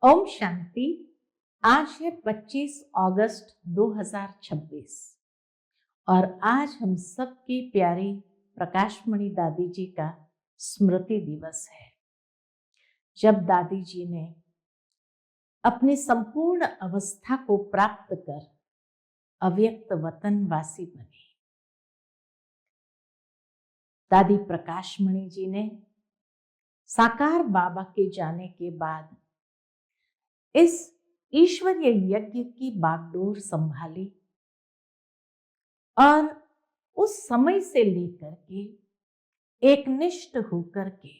ओम शांति। आज है 25 अगस्त 2026 और आज हम सबकी प्यारी प्रकाशमणि दादी जी का स्मृति दिवस है, जब दादी जी ने अपनी संपूर्ण अवस्था को प्राप्त कर अव्यक्त वतनवासी बने। दादी प्रकाशमणि जी ने साकार बाबा के जाने के बाद इस ईश्वरीय यज्ञ की बागडोर संभाली और उस समय से लेकर के एकनिष्ठ होकर के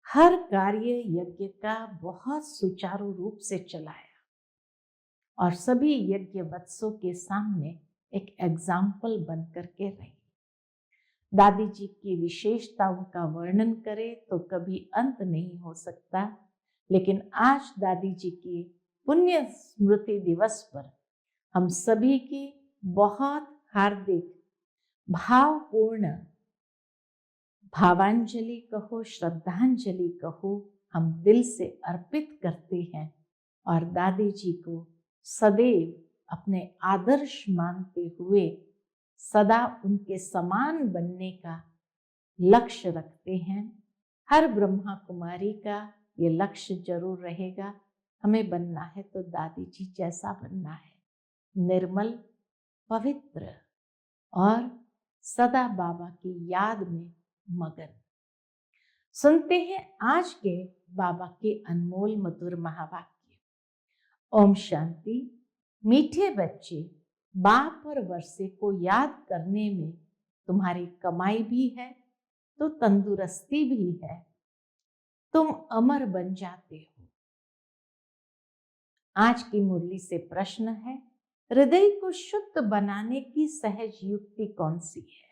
हर कार्य यज्ञ का बहुत सुचारू रूप से चलाया और सभी यज्ञ वत्सों के सामने एक एग्जाम्पल बनकर के रही। दादी जी की विशेषताओं का वर्णन करें तो कभी अंत नहीं हो सकता, लेकिन आज दादी जी की पुण्य स्मृति दिवस पर हम सभी की बहुत हार्दिक भावपूर्ण भावांजलि कहो, श्रद्धांजलि कहो, हम दिल से अर्पित करते हैं और दादी जी को सदैव अपने आदर्श मानते हुए सदा उनके समान बनने का लक्ष्य रखते हैं। हर ब्रह्मा कुमारी का ये लक्ष्य जरूर रहेगा। हमें बनना है तो दादी जी जैसा बनना है, निर्मल, पवित्र और सदा बाबा की याद में मगन। सुनते हैं आज के बाबा के अनमोल मधुर महावाक्य। ओम शांति। मीठे बच्चे, बाप और वर्षे को याद करने में तुम्हारी कमाई भी है तो तंदुरुस्ती भी है। तुम अमर बन जाते हो। आज की मुरली से प्रश्न है, हृदय को शुद्ध बनाने की सहज युक्ति कौन सी है?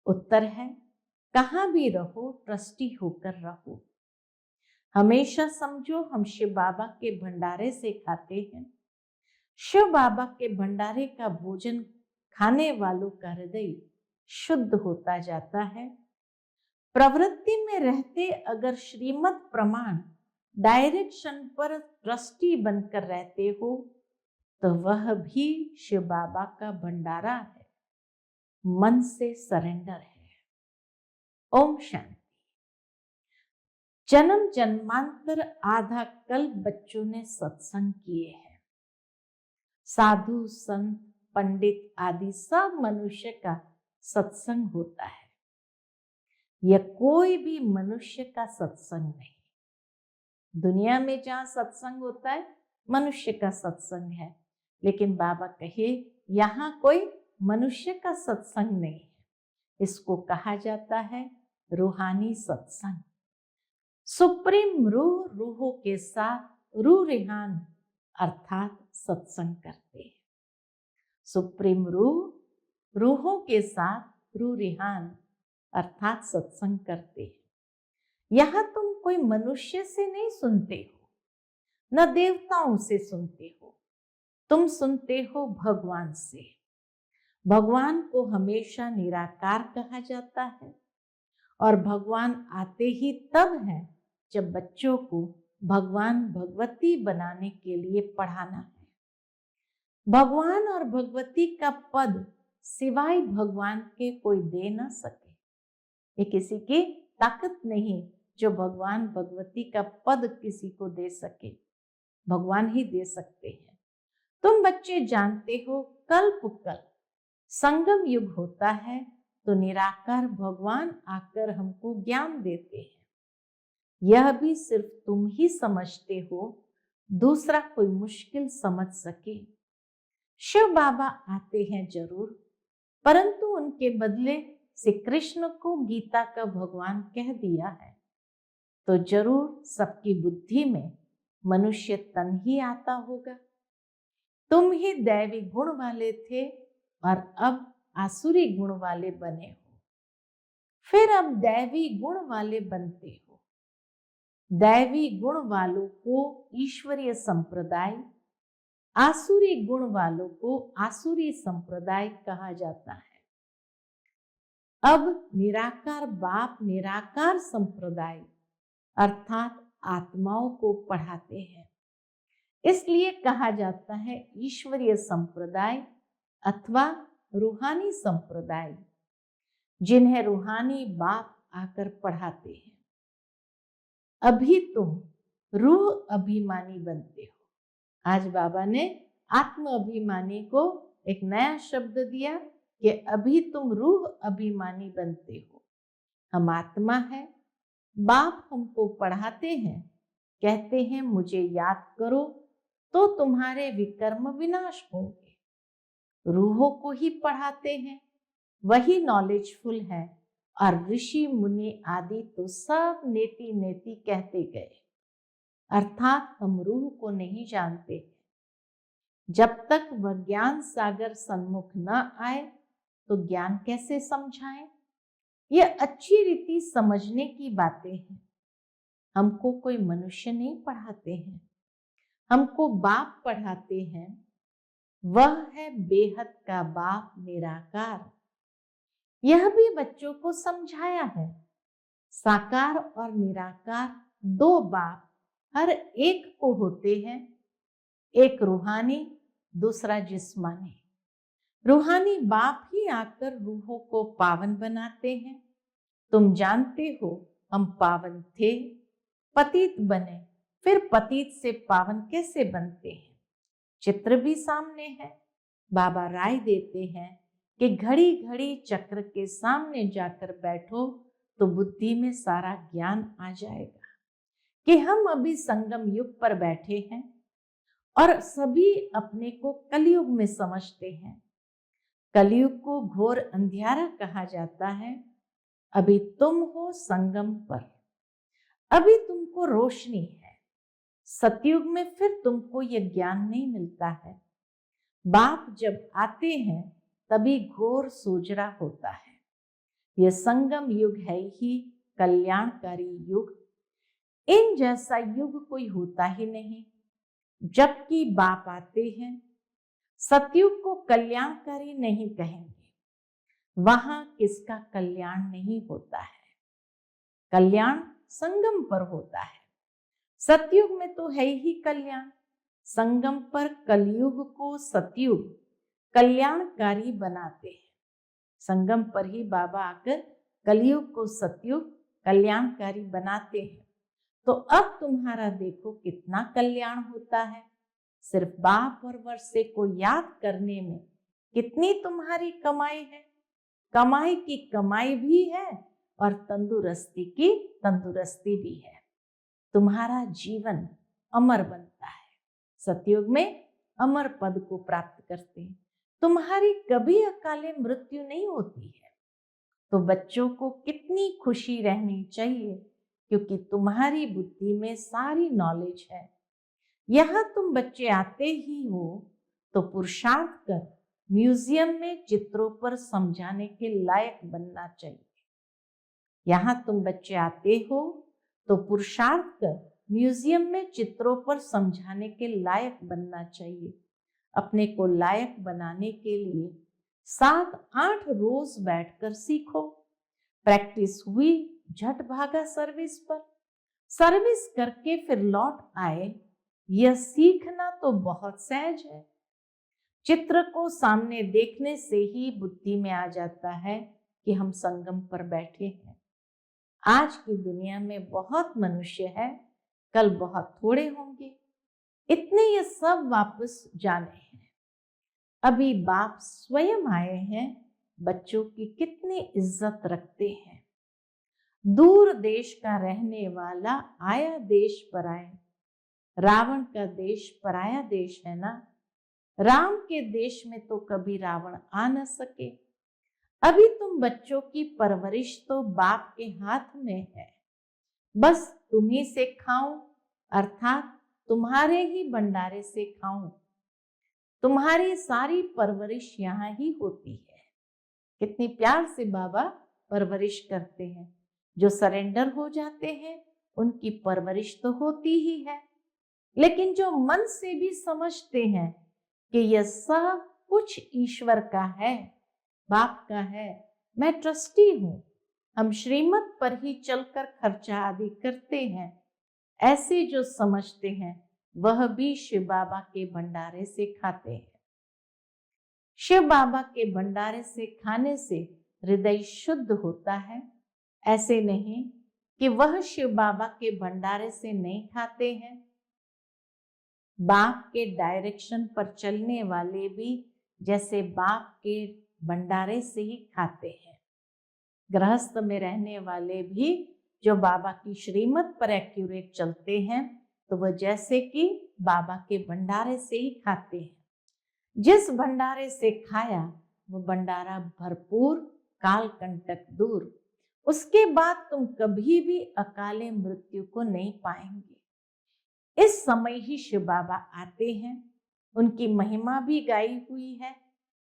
उत्तर है, कहां भी रहो ट्रस्टी होकर रहो। हमेशा समझो हम शिव बाबा के भंडारे से खाते हैं। शिव बाबा के भंडारे का भोजन खाने वालों का हृदय शुद्ध होता जाता है। प्रवृत्ति में रहते अगर श्रीमत प्रमाण डायरेक्शन पर ट्रस्टी बनकर रहते हो तो वह भी शिव बाबा का भंडारा है। मन से सरेंडर है। ओम शांति। जन्म जन्मांतर आधा कल्प बच्चों ने सत्संग किए हैं। साधु संत पंडित आदि सब मनुष्य का सत्संग होता है। यह कोई भी मनुष्य का सत्संग नहीं। दुनिया में जहां सत्संग होता है मनुष्य का सत्संग है, लेकिन बाबा कहे यहाँ कोई मनुष्य का सत्संग नहीं है। इसको कहा जाता है रूहानी सत्संग। सुप्रीम रूह रूहों के साथ रूह रिहान अर्थात सत्संग करते हैं। सुप्रीम रूह रूहों के साथ रूह रिहान अर्थात सत्संग करते हैं। यहां तुम कोई मनुष्य से नहीं सुनते हो, न देवताओं से सुनते हो, तुम सुनते हो भगवान से। भगवान को हमेशा निराकार कहा जाता है और भगवान आते ही तब है जब बच्चों को भगवान भगवती बनाने के लिए पढ़ाना है। भगवान और भगवती का पद सिवाय भगवान के कोई दे न सके। ये किसी की ताकत नहीं जो भगवान भगवती का पद किसी को दे सके। भगवान ही दे सकते हैं। तुम बच्चे जानते हो कल्प कल्प संगम युग होता है तो निराकार भगवान आकर हमको ज्ञान देते हैं। यह भी सिर्फ तुम ही समझते हो, दूसरा कोई मुश्किल समझ सके। शिव बाबा आते हैं जरूर, परंतु उनके बदले श्री कृष्ण को गीता का भगवान कह दिया है तो जरूर सबकी बुद्धि में मनुष्य तन ही आता होगा। तुम ही दैवी गुण वाले थे और अब आसुरी गुण वाले बने हो, फिर अब दैवी गुण वाले बनते हो। दैवी गुण वालों को ईश्वरीय संप्रदाय, आसुरी गुण वालों को आसुरी संप्रदाय कहा जाता है। अब निराकार बाप निराकार संप्रदाय अर्थात आत्माओं को पढ़ाते हैं। इसलिए कहा जाता है ईश्वरीय संप्रदाय अथवा रूहानी संप्रदाय, जिन्हें रूहानी बाप आकर पढ़ाते हैं। अभी तुम रूह अभिमानी बनते हो। आज बाबा ने आत्म अभिमानी को एक नया शब्द दिया कि अभी तुम रूह अभिमानी बनते हो। हम आत्मा है, बाप हमको पढ़ाते हैं, कहते हैं मुझे याद करो तो तुम्हारे विकर्म विनाश होंगे। रूहों को ही पढ़ाते हैं, वही नॉलेजफुल है, और ऋषि मुनि आदि तो सब नेति नेति कहते गए, अर्थात हम रूह को नहीं जानते। जब तक वह ज्ञान सागर सन्मुख न आए तो ज्ञान कैसे समझाएं? ये अच्छी रीति समझने की बातें हैं। हमको कोई मनुष्य नहीं पढ़ाते हैं, हमको बाप पढ़ाते हैं। वह है बेहद का बाप निराकार। यह भी बच्चों को समझाया है। साकार और निराकार दो बाप हर एक को होते हैं, एक रूहानी, दूसरा जिस्मानी। रूहानी बाप ही आकर रूहों को पावन बनाते हैं। तुम जानते हो हम पावन थे, पतित बने, फिर पतित से पावन कैसे बनते हैं? चित्र भी सामने है। बाबा राय देते हैं कि घड़ी घड़ी चक्र के सामने जाकर बैठो तो बुद्धि में सारा ज्ञान आ जाएगा कि हम अभी संगम युग पर बैठे हैं और सभी अपने को कलयुग में समझते हैं। कलयुग को घोर अंधियारा कहा जाता है। अभी तुम हो संगम पर, अभी तुमको रोशनी है। सतयुग में फिर तुमको यह ज्ञान नहीं मिलता है। बाप जब आते हैं तभी घोर सोजरा होता है। यह संगम युग है ही कल्याणकारी युग। इन जैसा युग कोई होता ही नहीं। जबकि बाप आते हैं, सतयुग को कल्याणकारी नहीं कहेंगे। वहां किसका कल्याण नहीं होता है। कल्याण संगम पर होता है। सतयुग में तो है ही कल्याण। संगम पर कलयुग को सतयुग कल्याणकारी बनाते हैं। संगम पर ही बाबा आकर कलयुग को सतयुग कल्याणकारी बनाते हैं। तो अब तुम्हारा देखो कितना कल्याण होता है। सिर्फ बाप और वर्षे को याद करने में कितनी तुम्हारी कमाई है। कमाई की कमाई भी है और तंदुरुस्ती की तंदुरुस्ती भी है। तुम्हारा जीवन अमर बनता है। सतयुग में अमर पद को प्राप्त करते हैं। तुम्हारी कभी अकाले मृत्यु नहीं होती है। तो बच्चों को कितनी खुशी रहनी चाहिए, क्योंकि तुम्हारी बुद्धि में सारी नॉलेज है। यहां तुम बच्चे आते ही हो तो पुरुषार्थ कर म्यूजियम में चित्रों पर समझाने के लायक बनना चाहिए। यहां तुम बच्चे आते हो तो पुरुषार्थ कर म्यूजियम में चित्रों पर समझाने के लायक बनना चाहिए। अपने को लायक बनाने के लिए 7-8 रोज बैठकर सीखो। प्रैक्टिस हुई, झट भागा सर्विस पर। सर्विस करके फिर लौट आए, यह सीखना तो बहुत सहज है। चित्र को सामने देखने से ही बुद्धि में आ जाता है कि हम संगम पर बैठे हैं। आज की दुनिया में बहुत मनुष्य है, कल बहुत थोड़े होंगे। इतने ये सब वापस जाने हैं। अभी बाप स्वयं आए हैं, बच्चों की कितनी इज्जत रखते हैं। दूर देश का रहने वाला आया देश पराया। रावण का देश पराया देश है ना। राम के देश में तो कभी रावण आ न सके। अभी तुम बच्चों की परवरिश तो बाप के हाथ में है। बस तुम्ही से खाऊं, अर्थात तुम्हारे ही भंडारे से खाऊं। तुम्हारी सारी परवरिश यहाँ ही होती है। कितनी प्यार से बाबा परवरिश करते हैं। जो सरेंडर हो जाते हैं उनकी परवरिश तो होती ही है, लेकिन जो मन से भी समझते हैं कि यह सब कुछ ईश्वर का है, बाप का है, मैं ट्रस्टी हूं, हम श्रीमत पर ही चलकर खर्चा आदि करते हैं, ऐसे जो समझते हैं वह भी शिव बाबा के भंडारे से खाते हैं। शिव बाबा के भंडारे से खाने से हृदय शुद्ध होता है। ऐसे नहीं कि वह शिव बाबा के भंडारे से नहीं खाते हैं। बाप के डायरेक्शन पर चलने वाले भी जैसे बाप के भंडारे से ही खाते हैं। गृहस्थ में रहने वाले भी जो बाबा की श्रीमत पर एक्यूरेट चलते हैं तो वह जैसे कि बाबा के भंडारे से ही खाते हैं। जिस भंडारे से खाया वो भंडारा भरपूर, काल कंटक दूर। उसके बाद तुम कभी भी अकाले मृत्यु को नहीं पाएंगे। इस समय ही शिव बाबा आते हैं। उनकी महिमा भी गाई हुई है।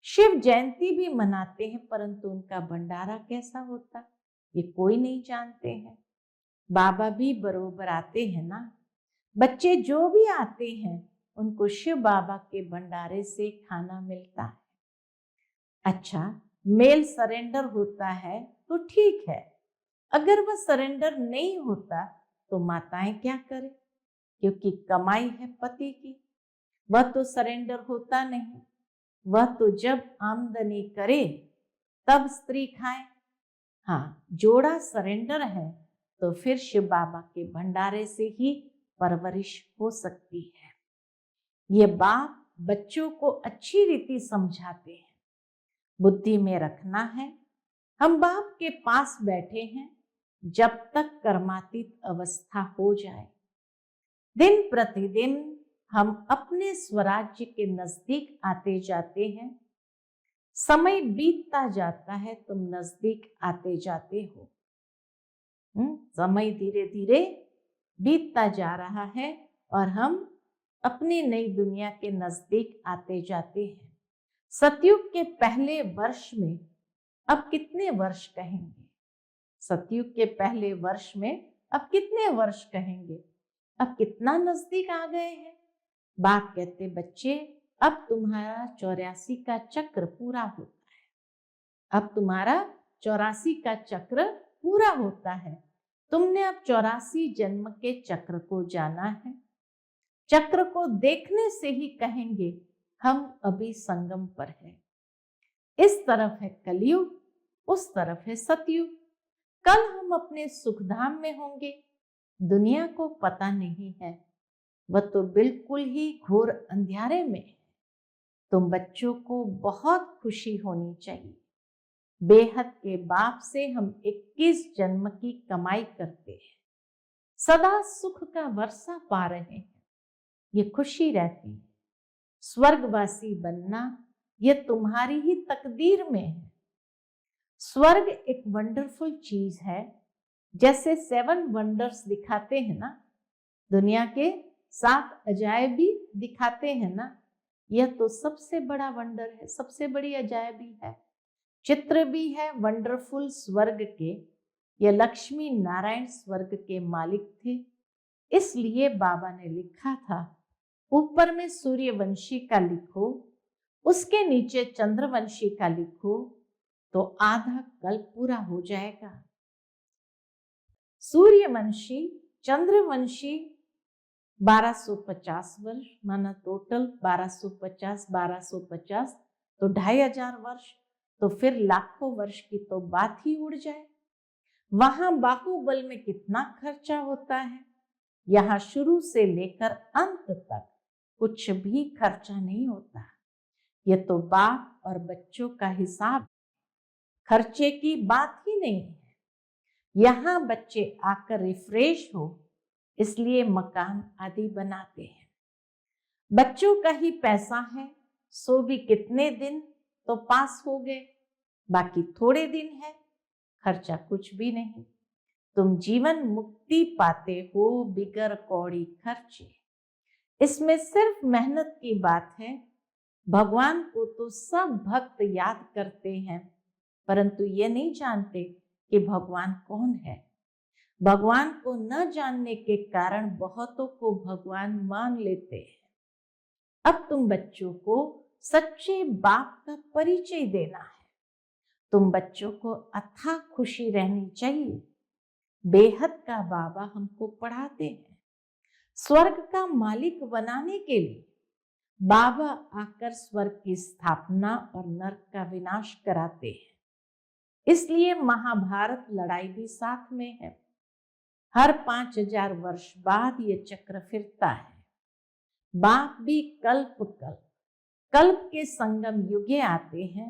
शिव जयंती भी मनाते हैं, परंतु उनका भंडारा कैसा होता ये कोई नहीं जानते हैं। बाबा भी बरोबर आते हैं ना। बच्चे जो भी आते हैं उनको शिव बाबा के भंडारे से खाना मिलता है। अच्छा, मेल सरेंडर होता है तो ठीक है। अगर वह सरेंडर नहीं होता तो माताएं क्या करें, क्योंकि कमाई है पति की। वह तो सरेंडर होता नहीं। वह तो जब आमदनी करे तब स्त्री खाए। हाँ, जोड़ा सरेंडर है तो फिर शिव बाबा के भंडारे से ही परवरिश हो सकती है। ये बाप बच्चों को अच्छी रीति समझाते हैं। बुद्धि में रखना है, हम बाप के पास बैठे हैं जब तक कर्मातीत अवस्था हो जाए। दिन प्रतिदिन हम अपने स्वराज्य के नजदीक आते जाते हैं। समय बीतता जाता है, तुम नजदीक आते जाते हो। समय धीरे धीरे बीतता जा रहा है और हम अपनी नई दुनिया के नजदीक आते जाते हैं। सतयुग के पहले वर्ष में अब कितने वर्ष कहेंगे? सतयुग के पहले वर्ष में अब कितने वर्ष कहेंगे? अब कितना नजदीक आ गए हैं। बाप कहते बच्चे अब तुम्हारा 84 का चक्र पूरा होता है। अब तुम्हारा 84 का चक्र पूरा होता है। तुमने अब 84 जन्म के चक्र को जाना है। चक्र को देखने से ही कहेंगे हम अभी संगम पर हैं। इस तरफ है कलयुग, उस तरफ है सतयुग। कल हम अपने सुखधाम में होंगे। दुनिया को पता नहीं है, वह तो बिल्कुल ही घोर अंधियारे में है। तुम बच्चों को बहुत खुशी होनी चाहिए। बेहद के बाप से हम 21 जन्म की कमाई करते हैं। सदा सुख का वर्षा पा रहे हैं, ये खुशी रहती है। स्वर्गवासी बनना यह तुम्हारी ही तकदीर में है। स्वर्ग एक वंडरफुल चीज है। जैसे 7 वंडर्स दिखाते हैं ना, दुनिया के 7 अजायबी दिखाते हैं ना, यह तो सबसे बड़ा वंडर है, सबसे बड़ी अजायबी है। चित्र भी है वंडरफुल स्वर्ग के। यह लक्ष्मी नारायण स्वर्ग के मालिक थे, इसलिए बाबा ने लिखा था ऊपर में सूर्यवंशी का लिखो, उसके नीचे चंद्रवंशी का लिखो, तो आधा कल पूरा हो जाएगा। सूर्यवंशी, चंद्रवंशी 1250 वर्ष, माना टोटल 1250 तो 2500 वर्ष, तो फिर लाखों वर्ष की तो बात ही उड़ जाए। वहां बाहुबल में कितना खर्चा होता है, यहाँ शुरू से लेकर अंत तक कुछ भी खर्चा नहीं होता। यह तो बाप और बच्चों का हिसाब, खर्चे की बात ही नहीं है। यहाँ बच्चे आकर रिफ्रेश हो इसलिए मकान आदि बनाते हैं। बच्चों का ही पैसा है, सो भी कितने दिन तो पास हो गए, बाकी थोड़े दिन है, खर्चा कुछ भी नहीं। तुम जीवन मुक्ति पाते हो बिगर कौड़ी खर्चे। इसमें सिर्फ मेहनत की बात है। भगवान को तो सब भक्त याद करते हैं, परंतु ये नहीं जानते कि भगवान कौन है। भगवान को न जानने के कारण बहुतों को भगवान मान लेते हैं। अब तुम बच्चों को सच्चे बाप का परिचय देना है। तुम बच्चों को अथाह खुशी रहनी चाहिए। बेहद का बाबा हमको पढ़ाते हैं। स्वर्ग का मालिक बनाने के लिए बाबा आकर स्वर्ग की स्थापना और नरक का विनाश कराते हैं। इसलिए महाभारत लड़ाई भी साथ में है। हर 5000 वर्ष बाद ये चक्र फिरता है। बाप भी कल्प के संगम युगे आते हैं।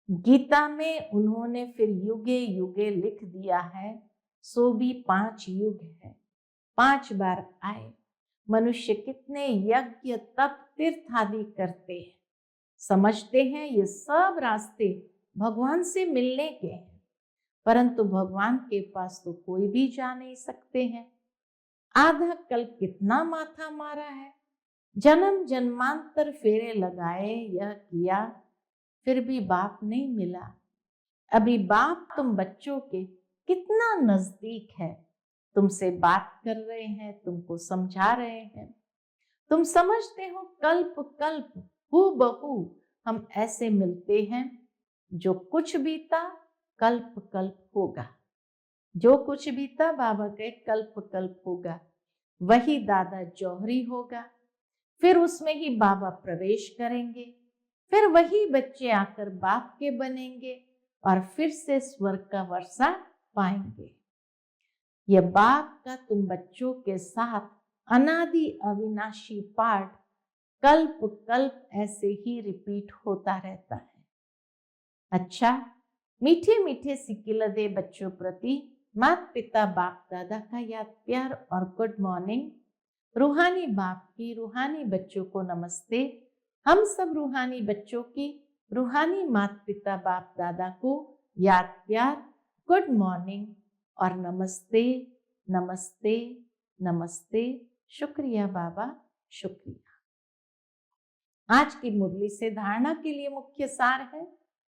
गीता में उन्होंने फिर युगे युगे लिख दिया है, सो भी 5 युग है। 5 बार आए। मनुष्य कितने यज्ञ तप तीर्थ आदि करते हैं, समझते हैं ये सब रास्ते भगवान से मिलने के हैं, परंतु भगवान के पास तो कोई भी जा नहीं सकते हैं। आधा कल्प कितना माथा मारा है, जन्म जन्मांतर फेरे लगाए, यह किया, फिर भी बाप नहीं मिला। अभी बाप तुम बच्चों के कितना नजदीक है, तुमसे बात कर रहे हैं, तुमको समझा रहे हैं। तुम समझते हो कल्प कल्प हूबहू हम ऐसे मिलते हैं। जो कुछ बीता कल्प कल्प होगा। जो कुछ बीता बाबा के कल्प कल्प होगा। वही दादा जौहरी होगा, फिर उसमें ही बाबा प्रवेश करेंगे, फिर वही बच्चे आकर बाप के बनेंगे और फिर से स्वर्ग का वर्षा पाएंगे। यह बाप का तुम बच्चों के साथ अनादि अविनाशी पाठ कल्प कल्प ऐसे ही रिपीट होता रहता है। अच्छा, मीठे मीठे सिकिलदे बच्चों प्रति माता पिता बाप दादा का याद प्यार और गुड मॉर्निंग। रूहानी बाप की रूहानी बच्चों को नमस्ते। हम सब रूहानी बच्चों की रूहानी माता पिता बाप दादा को याद प्यार, गुड मॉर्निंग और नमस्ते नमस्ते नमस्ते। शुक्रिया बाबा, शुक्रिया। आज की मुरली से धारणा के लिए मुख्य सार है।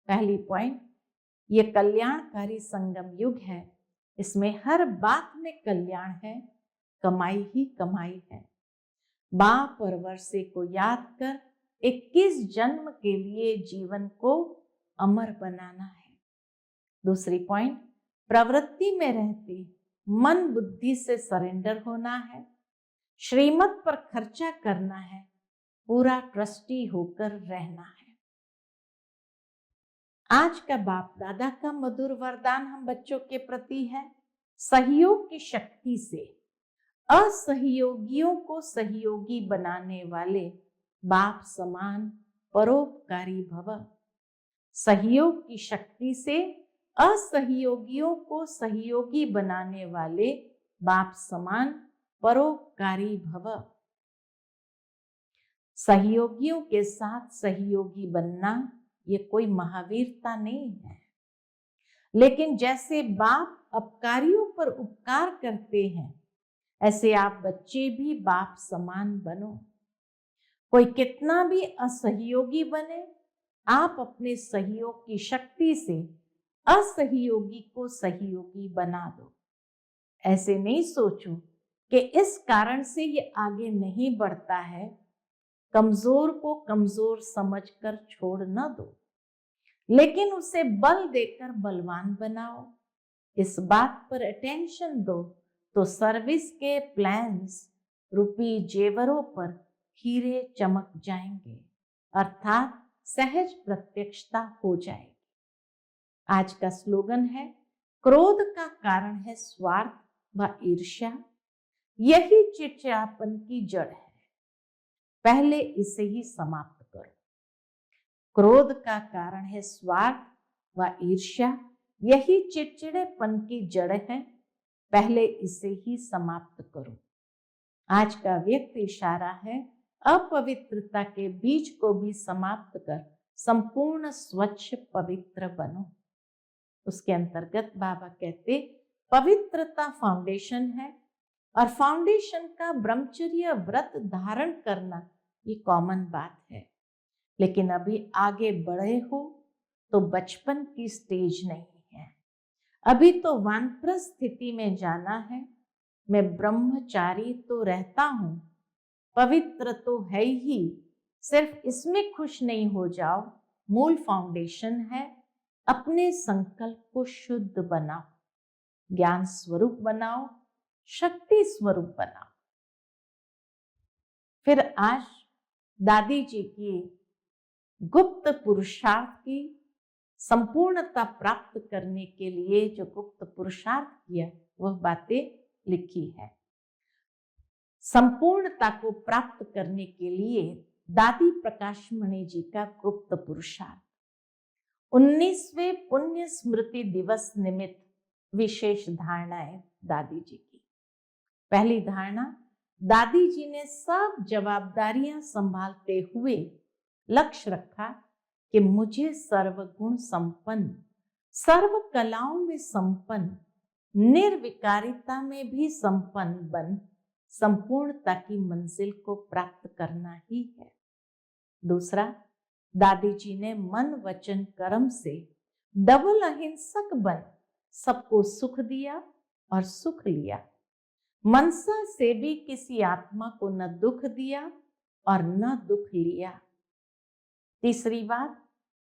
पहली पॉइंट, ये कल्याणकारी संगम युग है। इसमें हर बात में कल्याण है, कमाई ही कमाई है। बाप और वर्षे को याद कर 21 जन्म के लिए जीवन को अमर बनाना है। दूसरी पॉइंट, प्रवृत्ति में रहते मन बुद्धि से सरेंडर होना है। श्रीमत पर खर्चा करना है, पूरा ट्रस्टी होकर रहना है। आज का बाप दादा का मधुर वरदान हम बच्चों के प्रति है, सहयोग की शक्ति से असहयोगियों को सहयोगी बनाने वाले बाप समान परोपकारी भव। सहयोग की शक्ति से असहयोगियों को सहयोगी बनाने वाले बाप समान परोपकारी भव। सहयोगियों के साथ सहयोगी बनना ये कोई महावीरता नहीं है, लेकिन जैसे बाप अपकारियों पर उपकार करते हैं, ऐसे आप बच्चे भी बाप समान बनो। कोई कितना भी असहयोगी बने, आप अपने सहयोग की शक्ति से असहयोगी को सहयोगी बना दो। ऐसे नहीं सोचो कि इस कारण से ये आगे नहीं बढ़ता है। कमजोर को कमजोर समझकर छोड़ न दो, लेकिन उसे बल देकर बलवान बनाओ। इस बात पर अटेंशन दो तो सर्विस के प्लान्स रूपी जेवरों पर हीरे चमक जाएंगे, अर्थात सहज प्रत्यक्षता हो जाएगी। आज का स्लोगन है, क्रोध का कारण है स्वार्थ व ईर्ष्या, यही चिड़चिड़ापन की जड़ है, पहले इसे ही समाप्त करो। क्रोध का कारण है स्वार्थ व ईर्ष्या, यही चिड़चिड़ेपन की जड़ है, पहले इसे ही समाप्त करो। आज का व्यक्त इशारा है, अपवित्रता के बीज को भी समाप्त कर संपूर्ण स्वच्छ पवित्र बनो। उसके अंतर्गत बाबा कहते, पवित्रता फाउंडेशन है और फाउंडेशन का ब्रह्मचर्य व्रत धारण करना ये कॉमन बात है। लेकिन अभी आगे बढ़े हो तो बचपन की स्टेज नहीं है, अभी तो वानप्रस्थ स्थिति में जाना है। मैं ब्रह्मचारी तो रहता हूं, पवित्र तो है ही, सिर्फ इसमें खुश नहीं हो जाओ। मूल फाउंडेशन है, अपने संकल्प को शुद्ध बनाओ, ज्ञान स्वरूप बनाओ, शक्ति स्वरूप बनाओ। फिर आज दादी जी की गुप्त पुरुषार्थ की संपूर्णता प्राप्त करने के लिए जो गुप्त पुरुषार्थ किया वह बातें लिखी है। संपूर्णता को प्राप्त करने के लिए दादी प्रकाशमणि जी का गुप्त पुरुषार्थ 19वें पुण्य स्मृति दिवस निमित्त विशेष धारणाएं दादी जी की। पहली धारणा, दादी जी ने सब जवाबदारियां संभालते हुए लक्ष्य रखा कि मुझे सर्वगुण संपन्न, सर्व कलाओं में संपन्न, निर्विकारिता में भी संपन्न बन संपूर्णता की मंजिल को प्राप्त करना ही है। दूसरा, दादी जी ने मन वचन कर्म से डबल अहिंसक बन सबको सुख दिया और सुख लिया। मनसा से भी किसी आत्मा को न दुख दिया और न दुख लिया। तीसरी बात,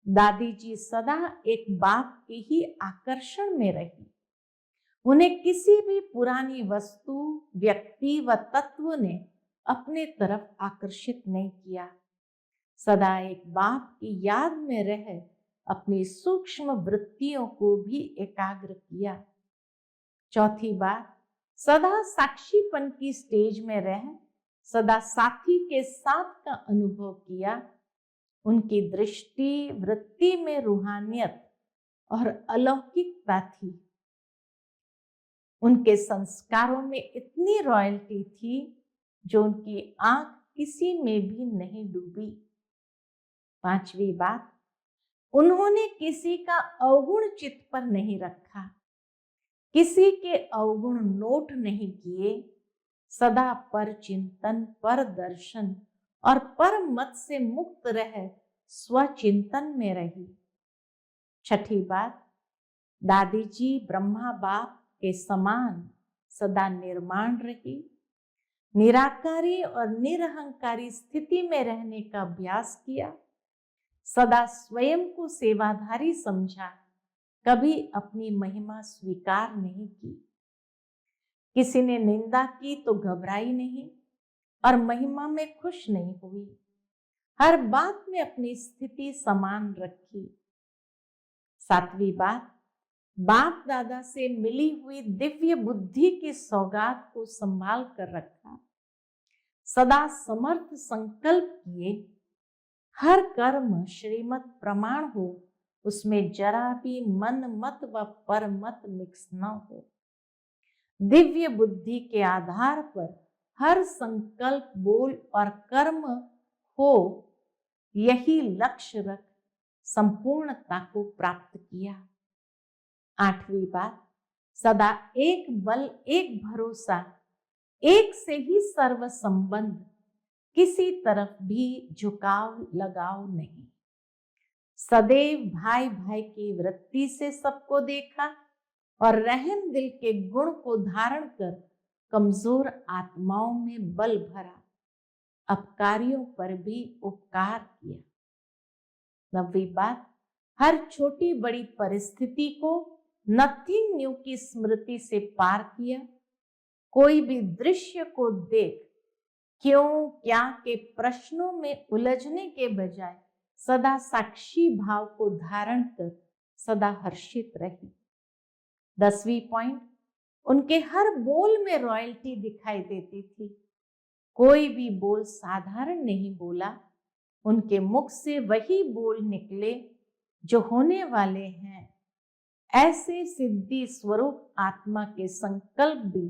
दादी जी सदा एक बाप के ही आकर्षण में रही। उन्हें किसी भी पुरानी वस्तु, व्यक्ति व तत्व ने अपने तरफ आकर्षित नहीं किया। सदा एक बाप की याद में रह अपनी सूक्ष्म वृत्तियों को भी एकाग्र किया। चौथी बात, सदा साक्षीपन की स्टेज में रह सदा साथी के साथ का अनुभव किया। उनकी दृष्टि वृत्ति में रूहानियत और अलौकिकता थी। उनके संस्कारों में इतनी रॉयल्टी थी जो उनकी आंख किसी में भी नहीं डूबी। पांचवी बात, उन्होंने किसी का अवगुण चित्त पर नहीं रखा, किसी के अवगुण नोट नहीं किए। सदा पर चिंतन, पर दर्शन और पर मत से मुक्त रह स्वचिंतन में रही। छठी बात, दादी जी ब्रह्मा बाप के समान सदा निर्माण रही। निराकारी और निरहंकारी स्थिति में रहने का अभ्यास किया। सदा स्वयं को सेवाधारी समझा, कभी अपनी महिमा स्वीकार नहीं की। किसी ने निंदा की तो घबराई नहीं और महिमा में खुश नहीं हुई। हर बात में अपनी स्थिति समान रखी। सातवीं बात, बाप दादा से मिली हुई दिव्य बुद्धि की सौगात को संभाल कर रखा। सदा समर्थ संकल्प किए, हर कर्म श्रीमत प्रमाण हो, उसमें जरा भी मन मत व पर मत मिक्स न हो। दिव्य बुद्धि के आधार पर हर संकल्प, बोल और कर्म हो, यही लक्ष्य रख संपूर्णता को प्राप्त किया। आठवीं बात, सदा एक बल, एक भरोसा, एक से ही सर्व संबंध, किसी तरफ भी झुकाव लगाव नहीं। सदैव भाई भाई की वृत्ति से सबको देखा और रहम दिल के गुण को धारण कर कमजोर आत्माओं में बल भरा, अपकारियों पर भी उपकार किया। नवीं बात, हर छोटी बड़ी परिस्थिति को नथिंग न्यू की स्मृति से पार किया। कोई भी दृश्य को देख क्यों क्या के प्रश्नों में उलझने के बजाय सदा साक्षी भाव को धारण कर सदा हर्षित रही। 10वीं पॉइंट, उनके हर बोल में रॉयल्टी दिखाई देती थी। कोई भी बोल साधारण नहीं बोला। उनके मुख से वही बोल निकले जो होने वाले हैं। ऐसे सिद्धि स्वरूप आत्मा के संकल्प भी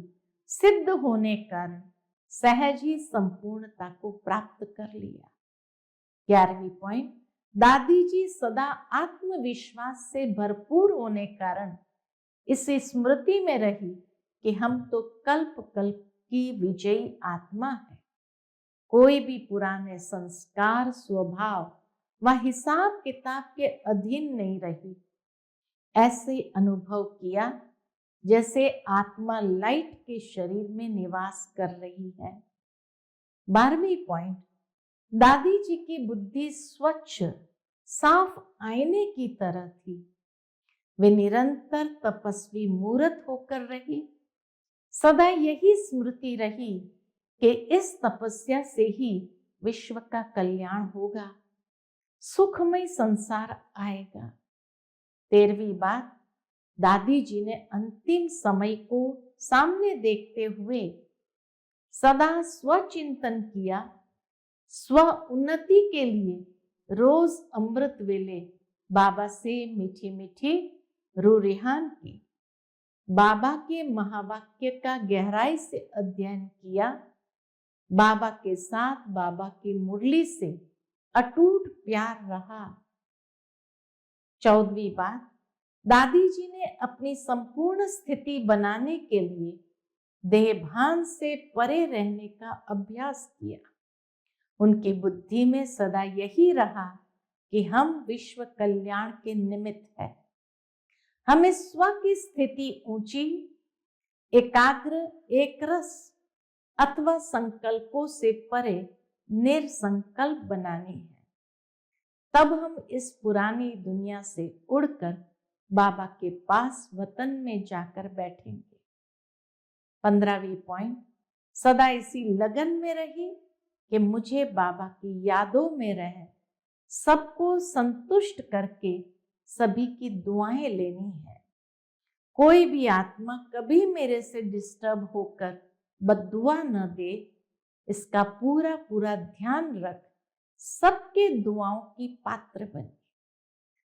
सिद्ध होने कारण सहज ही संपूर्णता को प्राप्त कर लिया। 11वीं पॉइंट, दादी जी सदा आत्मविश्वास से भरपूर होने कारण इस स्मृति में रही कि हम तो कल्प कल्प की विजयी आत्मा है। कोई भी पुराने संस्कार, स्वभाव व हिसाब किताब के अधीन नहीं रही। ऐसे अनुभव किया जैसे आत्मा लाइट के शरीर में निवास कर रही है। 12वीं पॉइंट, दादी जी की बुद्धि स्वच्छ साफ आईने की तरह थी। वे निरंतर तपस्वी मूर्त होकर रही। सदा यही स्मृति रही कि इस तपस्या से ही विश्व का कल्याण होगा, सुखमय संसार आएगा। 13वीं बात, दादी जी ने अंतिम समय को सामने देखते हुए सदा स्वचिंतन किया, स्व उन्नति के लिए रोज अमृत वेले बाबा से मीठी मीठी रूरिहान की, बाबा के महावाक्य का गहराई से अध्ययन किया, बाबा के साथ बाबा की मुरली से अटूट प्यार रहा। 14वीं बात, दादी जी ने अपनी संपूर्ण स्थिति बनाने के लिए देहभान से परे रहने का अभ्यास किया। उनकी बुद्धि में सदा यही रहा कि हम विश्व कल्याण के निमित्त है। हमें स्व की स्थिति ऊंची, एकाग्र, एकरस अथवा संकल्पों से परे निर्संकल्प बनानी है। तब हम इस पुरानी दुनिया से उड़कर बाबा के पास वतन में जाकर बैठेंगे। 15वीं पॉइंट, सदा इसी लगन में रही कि मुझे बाबा की यादों में रह सबको संतुष्ट करके सभी की दुआएं लेनी है। कोई भी आत्मा कभी मेरे से डिस्टर्ब होकर बद्दुआ न दे, इसका पूरा पूरा ध्यान रख सबके दुआओं की पात्र बने।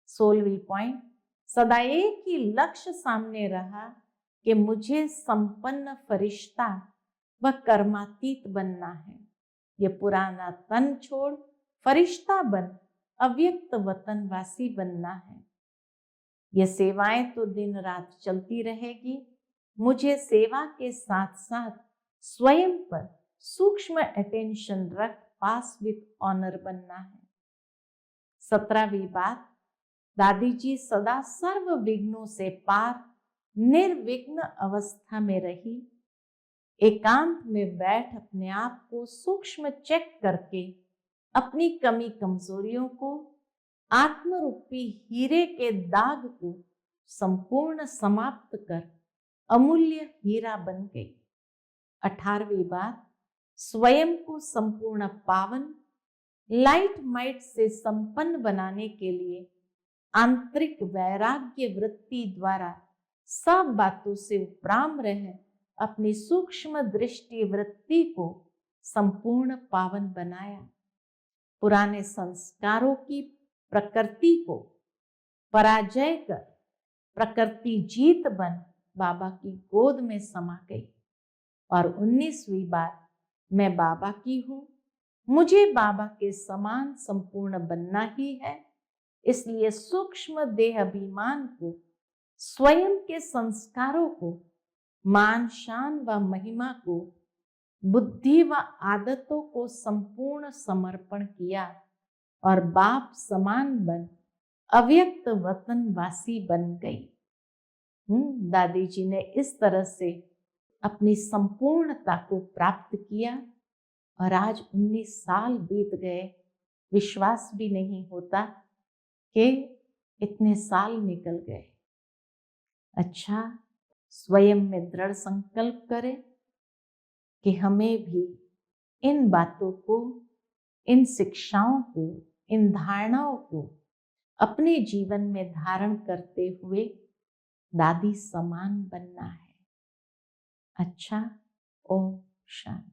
16वीं पॉइंट, सदा एक ही लक्ष्य सामने रहा कि मुझे संपन्न फरिश्ता व कर्मातीत बनना है। ये पुराना तन छोड़ फरिश्ता बन अव्यक्त वतनवासी बनना है। ये सेवाएं तो दिन रात चलती रहेगी, मुझे सेवा के साथ साथ स्वयं पर सूक्ष्म अटेंशन रख पास विथ ऑनर बनना है। 17वीं बात, दादी जी सदा सर्व विघ्नों से पार निर्विघ्न अवस्था में रही। एकांत में बैठ अपने आप को सूक्ष्म चेक करके अपनी कमी कमजोरियों को, आत्मरूपी हीरे के दाग को संपूर्ण समाप्त कर अमूल्य हीरा बन गई। 18वीं बात, स्वयं को संपूर्ण पावन, लाइट माइट से संपन्न बनाने के लिए आंतरिक वैराग्य वृत्ति द्वारा सब बातों से उपराम रह अपनी सूक्ष्म दृष्टि वृत्ति को संपूर्ण पावन बनाया। पुराने संस्कारों की प्रकृति को पराजय कर प्रकृति जीत बन बाबा की गोद में समा गई। और 19वीं बार, मैं बाबा की हूं, मुझे बाबा के समान संपूर्ण बनना ही है, इसलिए सूक्ष्म देह अभिमान को, स्वयं के संस्कारों को, मान शान व महिमा को, बुद्धि व आदतों को संपूर्ण समर्पण किया और बाप समान बन अव्यक्त वतनवासी बन गई। दादी जी ने इस तरह से अपनी संपूर्णता को प्राप्त किया और आज 19 साल बीत गए। विश्वास भी नहीं होता कि इतने साल निकल गए। अच्छा, स्वयं में दृढ़ संकल्प करें कि हमें भी इन बातों को, इन शिक्षाओं को, इन धारणाओं को अपने जीवन में धारण करते हुए दादी समान बनना है। अच्छा, ओम शांति।